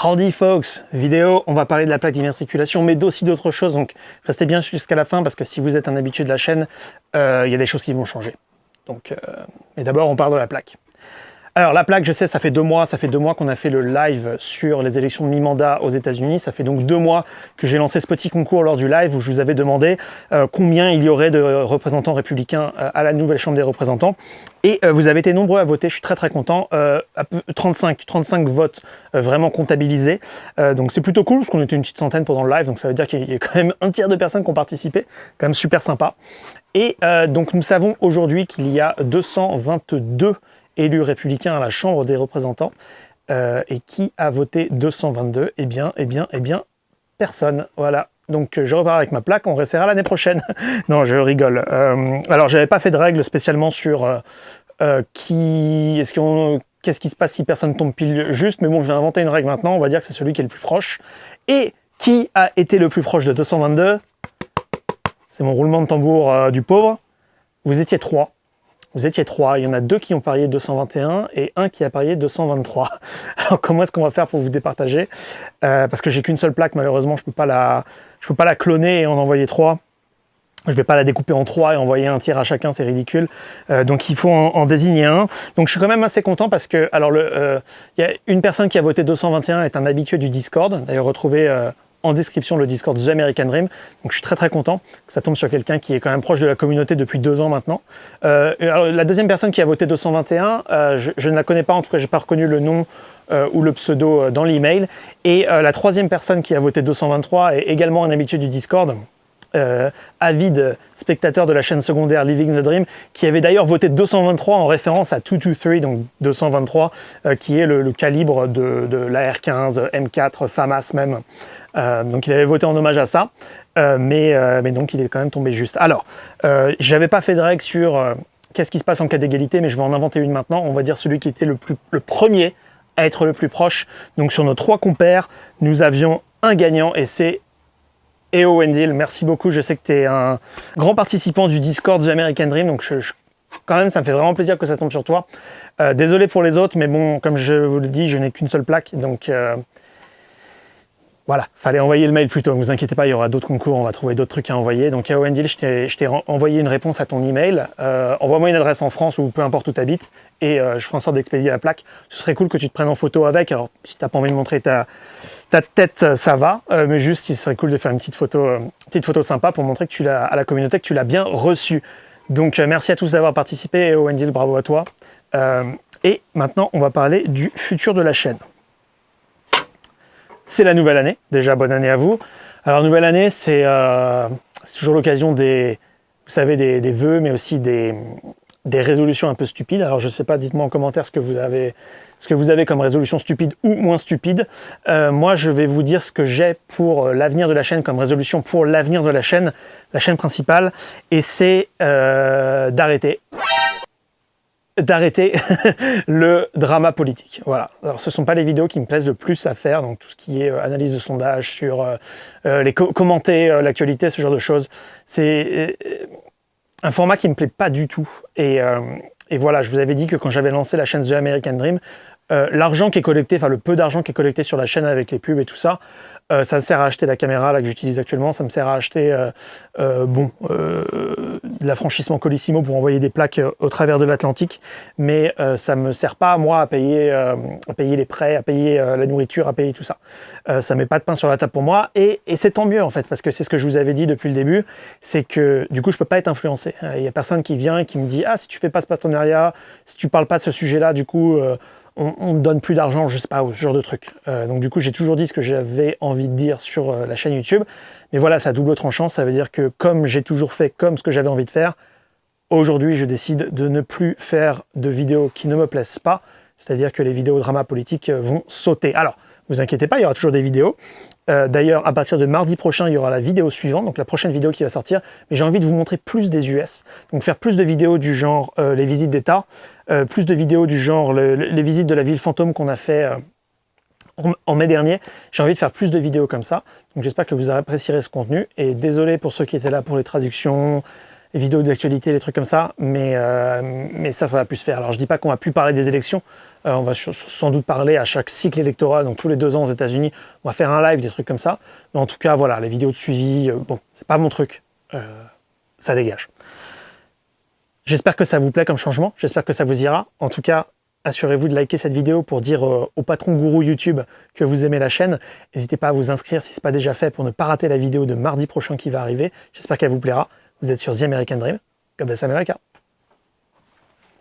Howdy folks, vidéo, on va parler de la plaque d'immatriculation, mais d'aussi d'autres choses, donc restez bien jusqu'à la fin parce que si vous êtes un habitué de la chaîne, il y a des choses qui vont changer. Donc, mais d'abord, on parle de la plaque. Alors la plaque, je sais, ça fait 2 mois qu'on a fait le live sur les élections de mi-mandat aux États-Unis. Ça fait donc 2 mois que j'ai lancé ce petit concours lors du live où je vous avais demandé combien il y aurait de représentants républicains à la nouvelle Chambre des représentants. Et vous avez été nombreux à voter, je suis très content. 35 votes vraiment comptabilisés. Donc c'est plutôt cool parce qu'on était une petite centaine pendant le live. Donc ça veut dire qu'il y a quand même un tiers de personnes qui ont participé. Quand même super sympa. Et donc nous savons aujourd'hui qu'il y a 222 élus républicains à la Chambre des représentants. Et qui a voté 222 ? Eh bien, personne. Voilà. Donc je repars avec ma plaque, on restera l'année prochaine. Non, je rigole. Alors j'avais pas fait de règles spécialement sur qu'est-ce qui se passe si personne tombe pile juste, mais bon, je vais inventer une règle maintenant, on va dire que c'est celui qui est le plus proche. Et qui a été le plus proche de 222 ? C'est mon roulement de tambour du pauvre. Vous étiez 3. Vous étiez 3, il y en a 2 qui ont parié 221 et 1 qui a parié 223. Alors comment est-ce qu'on va faire pour vous départager ? Parce que j'ai qu'une seule plaque, malheureusement, je peux pas la cloner et en envoyer 3. Je vais pas la découper en 3 et envoyer un tir à chacun, c'est ridicule. Donc il faut en désigner un. Donc je suis quand même assez content parce que, alors il y a une personne qui a voté 221 est un habitué du Discord. D'ailleurs retrouvez en description le Discord The American Dream. Donc je suis très content que ça tombe sur quelqu'un qui est quand même proche de la communauté depuis 2 ans maintenant. Alors, la deuxième personne qui a voté 221, je ne la connais pas, en tout cas j'ai pas reconnu le nom ou le pseudo dans l'email. Et la troisième personne qui a voté 223 est également un habitué du Discord. Avide spectateur de la chaîne secondaire Living the Dream, qui avait d'ailleurs voté 223 en référence à 223, donc 223, qui est le calibre de la R15, M4, FAMAS même. Donc il avait voté en hommage à ça, mais donc il est quand même tombé juste. Alors, j'avais pas fait de règle sur qu'est-ce qui se passe en cas d'égalité, mais je vais en inventer une maintenant. On va dire celui qui était le premier à être le plus proche. Donc sur nos 3 compères, nous avions un gagnant et c'est Eo Wendil, merci beaucoup, je sais que tu es un grand participant du Discord The American Dream, donc quand même ça me fait vraiment plaisir que ça tombe sur toi. Désolé pour les autres, mais bon, comme je vous le dis, je n'ai qu'une seule plaque, donc voilà, fallait envoyer le mail plus tôt, ne vous inquiétez pas, il y aura d'autres concours, on va trouver d'autres trucs à envoyer. Donc Eo Wendil, je t'ai envoyé une réponse à ton email, envoie-moi une adresse en France ou peu importe où tu habites, et je ferai en sorte d'expédier la plaque. Ce serait cool que tu te prennes en photo avec, alors si tu n'as pas envie de montrer ta tête, ça va, mais juste, il serait cool de faire une petite photo sympa pour montrer que tu l'as à la communauté, que tu l'as bien reçu. Donc merci à tous d'avoir participé, et Wendil, bravo à toi. Et maintenant, on va parler du futur de la chaîne. C'est la nouvelle année, déjà bonne année à vous. Alors nouvelle année, c'est toujours l'occasion des vœux, mais aussi des résolutions un peu stupides. Alors je sais pas, dites-moi en commentaire ce que vous avez comme résolution stupide ou moins stupide. Moi, je vais vous dire ce que j'ai pour l'avenir de la chaîne comme résolution pour l'avenir de la chaîne principale, et c'est d'arrêter le drama politique. Voilà. Alors, ce ne sont pas les vidéos qui me plaisent le plus à faire, donc tout ce qui est analyse de sondage sur commenter l'actualité, ce genre de choses. C'est un format qui me plaît pas du tout. Et voilà, je vous avais dit que quand j'avais lancé la chaîne The American Dream, l'argent qui est collecté, enfin le peu d'argent qui est collecté sur la chaîne avec les pubs et tout ça, ça me sert à acheter la caméra là que j'utilise actuellement, ça me sert à acheter de l'affranchissement Colissimo pour envoyer des plaques au travers de l'Atlantique, mais ça me sert pas moi à payer les prêts, à payer la nourriture, à payer tout ça. Ça met pas de pain sur la table pour moi, et c'est tant mieux en fait, parce que c'est ce que je vous avais dit depuis le début, c'est que du coup je peux pas être influencé. Il y a personne qui vient et qui me dit « Ah, si tu fais pas ce partenariat, si tu parles pas de ce sujet-là, du coup... on ne donne plus d'argent, je sais pas, ou ce genre de truc. » Donc du coup, j'ai toujours dit ce que j'avais envie de dire sur la chaîne YouTube. Mais voilà, c'est à double tranchant. Ça veut dire que comme j'ai toujours fait comme ce que j'avais envie de faire, aujourd'hui, je décide de ne plus faire de vidéos qui ne me plaisent pas. C'est-à-dire que les vidéos drama politique vont sauter. Alors, vous inquiétez pas, il y aura toujours des vidéos. D'ailleurs, à partir de mardi prochain, il y aura la vidéo suivante, donc la prochaine vidéo qui va sortir. Mais j'ai envie de vous montrer plus des US. Donc faire plus de vidéos du genre les visites d'État, plus de vidéos du genre les visites de la ville fantôme qu'on a fait en mai dernier. J'ai envie de faire plus de vidéos comme ça. Donc j'espère que vous apprécierez ce contenu. Et désolé pour ceux qui étaient là pour les traductions, les vidéos d'actualité, les trucs comme ça, mais ça va plus se faire. Alors je dis pas qu'on va plus parler des élections, on va sans doute parler à chaque cycle électoral, donc tous les 2 ans aux États-Unis, on va faire un live, des trucs comme ça. Mais en tout cas, voilà, les vidéos de suivi, bon, c'est pas mon truc, ça dégage. J'espère que ça vous plaît comme changement, j'espère que ça vous ira. En tout cas, assurez-vous de liker cette vidéo pour dire au patron gourou YouTube que vous aimez la chaîne. N'hésitez pas à vous inscrire si ce n'est pas déjà fait pour ne pas rater la vidéo de mardi prochain qui va arriver. J'espère qu'elle vous plaira. Vous êtes sur The American Dream. God bless America.